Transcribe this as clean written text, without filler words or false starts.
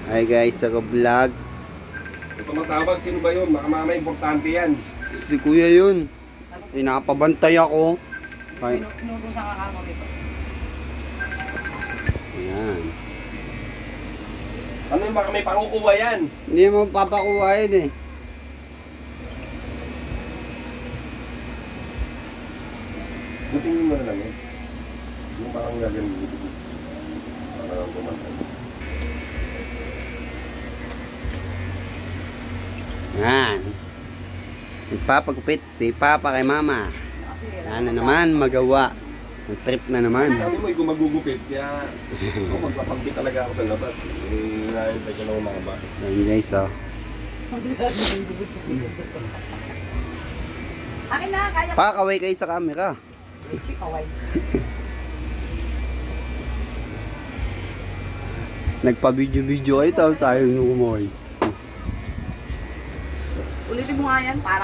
Hi guys, sa vlog. Ito matawag, sino ba yun? Baka mamaya importante yan. Si kuya yun. Pinapabantay ako. Ay, Inutusan ka kamo dito. ayan. Ano yung baka may pangukuha yan? Hindi mo papakuha yun eh. Butingin mo na lang eh. Yung parang galing dito. Parang bumantay. Yan. Nagpapagupit si Papa kay Mama. Yan na naman, magawa. Nag-trip na naman. Sabi mo, gumagugupit. Kaya ako magpapagpit talaga ako sa labas. Eh, nahintay ko lang mga bata. Ayan guys, oh. Akin na, kaya ko. Pakaway kayo sa camera. Kaway. Nagpa-video-video kayo tapos ayaw nyo kumoy. Ulitin mo nga yan para